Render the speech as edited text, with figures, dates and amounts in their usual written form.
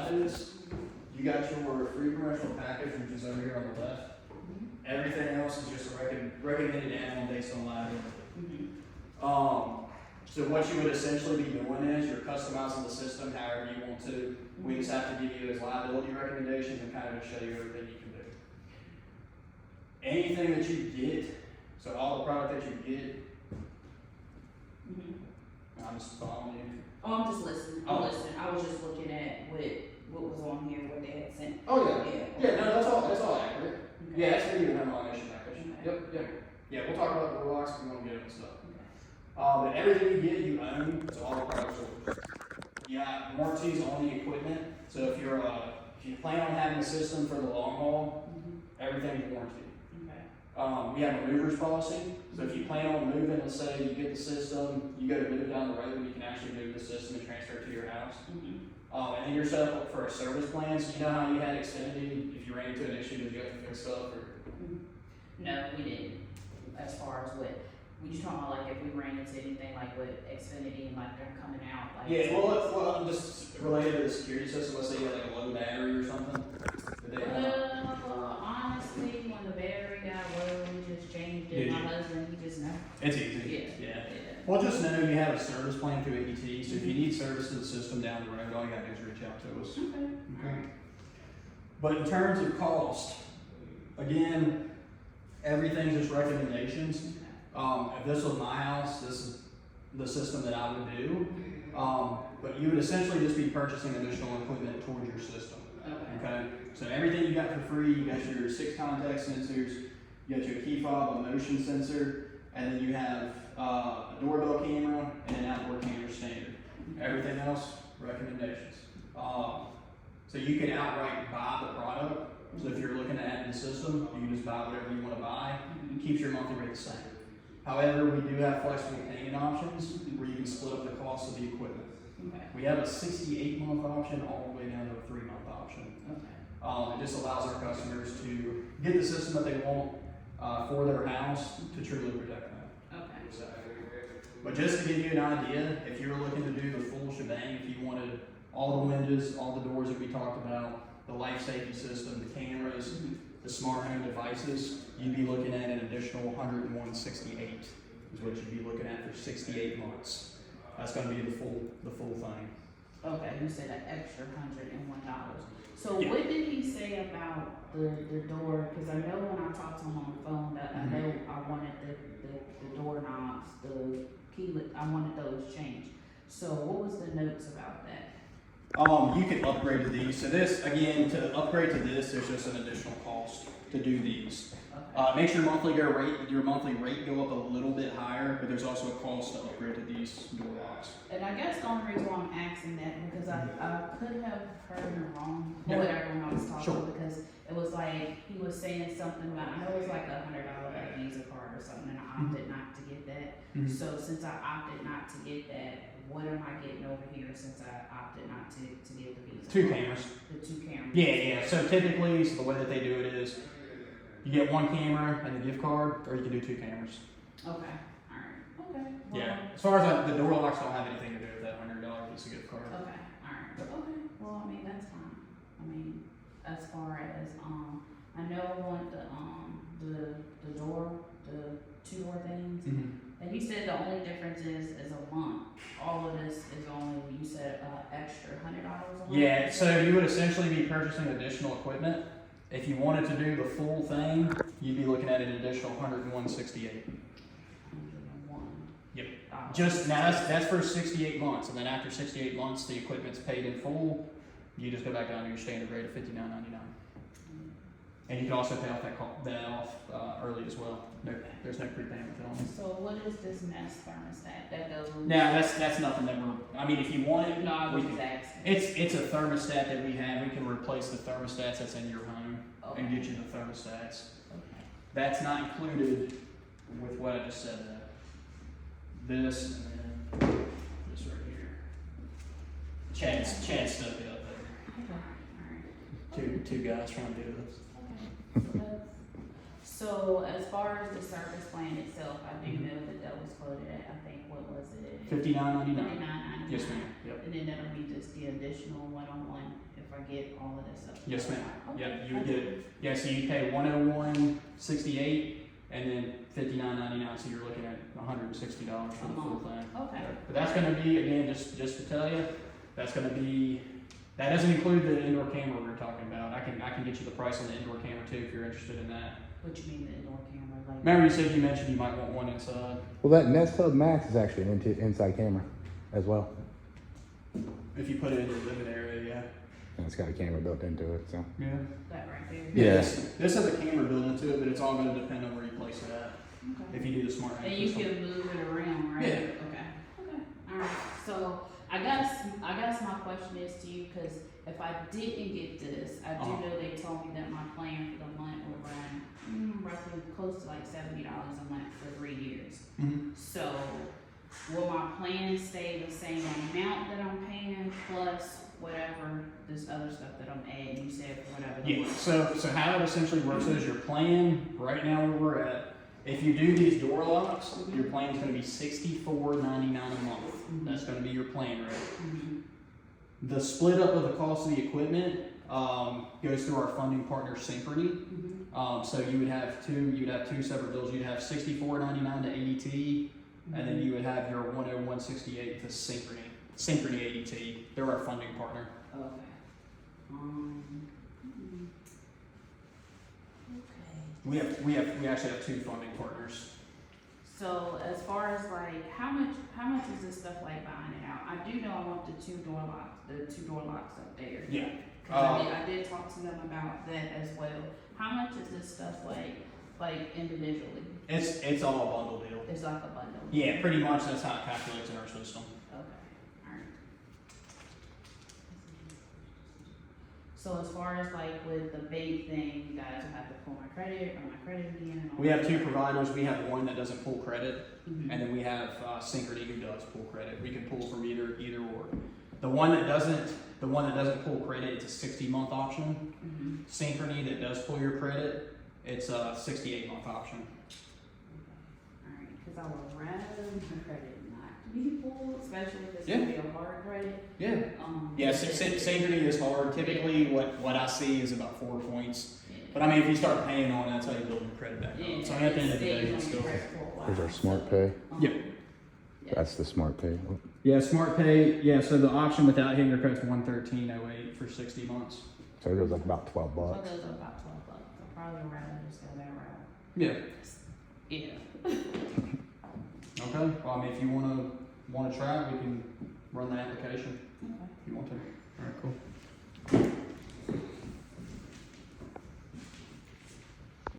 about this, you got your free commercial package, which is over here on the left. Everything else is just a recommended add-on based on liability. So what you would essentially be doing is you're customizing the system however you want to. We just have to give you as liability recommendations and kind of just show you everything you can do. Anything that you get, so all the product that you get, I'm just following you. Oh, I'm just listening. I'm listening. I was just looking at what was on here, what they had sent. Oh Yeah. yeah, no, that's all accurate. Okay. Yeah, that's for you to have on issue package. Okay. Yep. Yeah, we'll talk about the door locks if we want to get into stuff. But everything you get, you own, so all the products are yours. You got warranties on the equipment, so if you plan on having a system for the long haul, everything's warranted. Okay. We have a movers policy, so if you plan on moving, let's say you get the system, you go to move down the road, you can actually move the system and transfer it to your house. And then you're set up for a service plan, so you know how you had Xfinity, if you ran into an issue, did you have to fix stuff, or? No, we didn't. As far as what, we just talking about like if we ran into anything like with Xfinity and like they're coming out like. Yeah, well, just related to the security system, let's say you had like a low battery or something. Honestly, when the battery got low, we just changed it. My husband, he just know. It's easy. Yeah. Well, just know you have a service plan through ADT, so if you need service to the system down the road, all you gotta do is reach out to us. Okay. But in terms of cost, again, everything's just recommendations. If this was my house, this is the system that I would do. But you would essentially just be purchasing additional equipment towards your system. Okay? So everything you got for free, you got your 6 contact sensors, you got your key fob, a motion sensor, and then you have a doorbell camera and an outdoor camera standard. Everything else, recommendations. So you can outright buy the product. So if you're looking at adding the system, you can just buy whatever you want to buy. It keeps your monthly rate the same. However, we do have flexible payment options where you can split up the cost of the equipment. Okay. We have a 68-month option all the way down to a 3-month option. Okay. It just allows our customers to get the system that they want for their house to truly protect them. Okay. So, but just to give you an idea, if you were looking to do the full shebang, if you wanted all the windows, all the doors that we talked about, the life safety system, the cameras, the smart home devices, you'd be looking at an additional $101.68 is what you'd be looking at for 68 months. That's going to be the full thing. Okay, you said an extra $101. So Yeah. what did he say about the door? Because I know when I talked to him on the phone that I know I wanted the doorknobs, the key, I wanted those changed. So what was the notes about that? You can upgrade to these. So this, again, to upgrade to this, there's just an additional cost to do these. Okay. Makes your monthly rate go up a little bit higher, but there's also a cost to upgrade to these door locks. And I guess the only reason why I'm asking that because I could have heard him wrong or Yeah. whatever when I was talking Sure. because it was like he was saying something about, I know it was like $100 like Visa card or something and I opted not to get that. So since I opted not to get that, what am I getting over here since I opted not to get the Visa 2 card? cameras. The 2 cameras. Yeah. So typically, the way that they do it is you get 1 camera and the gift card, or you can do 2 cameras. Okay. Alright. Okay. Well, Yeah. As far as the door locks don't have anything to do with that $100 piece of gift card. Okay. Alright. Okay. Well, I mean that's fine. I mean, as far as I know I want the door, the 2 door things. And you said the only difference is a month. All of this is only, you said, extra $100 a month? Yeah, so you would essentially be purchasing additional equipment. If you wanted to do the full thing, you'd be looking at an additional $101.68. $101. Yep. Dollars. Just now, that's for 68 months, and then after 68 months, the equipment's paid in full. You just go back down to your standard rate of $59.99. And you can also pay off that off early as well. No, there's no prepayment penalty. So what is this Nest thermostat that goes? Now that's nothing that I mean, if you want it, No, I we was just can. asking. It's a thermostat that we have. We can replace the thermostats that's in your home and get you the thermostats. Okay. That's not included with what I just said. This and then this right here. Chad stuck it up there. Okay. Alright. Two guys trying to do this. Okay. So as far as the service plan itself, I do know that was quoted at, I think, what was it? $59.99. $59.99. Yes, ma'am. Yep. And then that'll be just the additional one-on-one if I get all of this stuff? Yes, ma'am. Okay, Yeah, you would that's get it. Yeah, so you pay $101.68 and then $59.99, so you're looking at $160 for the full thing. Okay. But that's gonna be, again, just to tell you, that's gonna be, that doesn't include the indoor camera we were talking about. I can get you the price on the indoor camera too, if you're interested in that. What you mean the indoor camera, like? Remember you mentioned you might want one inside. Well, that Nest Hub Max is actually an inside camera as well. If you put it in your living area, yeah. And it's got a camera built into it, so. Yeah. That right there? Yeah. This has a camera built into it, but it's all gonna depend on where you place it at. Okay. If you do the smart. And you can move it around, right? Yeah. Okay, alright, so I guess my question is to you, cause if I didn't get this, I do Uh-huh. know they told me that my plan for the month would run roughly close to like $70 a month for 3 years. Mhm. So, will my plan stay the same amount that I'm paying plus whatever this other stuff that I'm adding, you said whatever. the Yeah, month- so how it essentially works is your plan, right now where we're at, if you do these door locks, your plan's gonna be $64.99 a month. That's gonna be your plan rate. Mhm. The split up of the cost of the equipment, goes through our funding partner Synchrony. Mhm. So you'd have two separate bills. You'd have $64.99 to ADT, and then you would have your $101.68 to Synchrony ADT. They're our funding partner. Okay. Okay. We actually have two funding partners. So as far as like, how much is this stuff like buying it out? I do know I want the two door locks up there. Yeah. 'Cause I did talk to them about that as well. How much is this stuff like individually? It's all a bundle deal. It's like a bundle? Yeah, pretty much that's how it calculates in our system. Okay, alright. So as far as like with the big thing, you guys will have to pull my credit again and all We have that? two providers. We have one that doesn't pull credit, Mhm. and then we have Synchrony who does pull credit. We can pull from either or. The one that doesn't pull credit, it's a 60-month option. Mhm. Synchrony that does pull your credit, it's a 68-month option. Alright, cause I would rather my credit not be full, especially if it's Yeah. gonna be a hard credit. Yeah. Yeah, Synchrony is hard. Typically, what I see is about 4 points. But I mean, if you start paying on it, that's how you build your credit back up. So at the end of the day, it's still. There's our Smart Pay. Yep. That's the Smart Pay. Yeah, Smart Pay. Yeah, so the option without hitting your credit's $113.08 for 60 months. So it goes like about 12 So bucks. those are about $12. I'd probably rather just go that route. Yeah. Yeah. Okay. Well, I mean, if you wanna try it, we can run the application Okay. if you want to. All right, cool.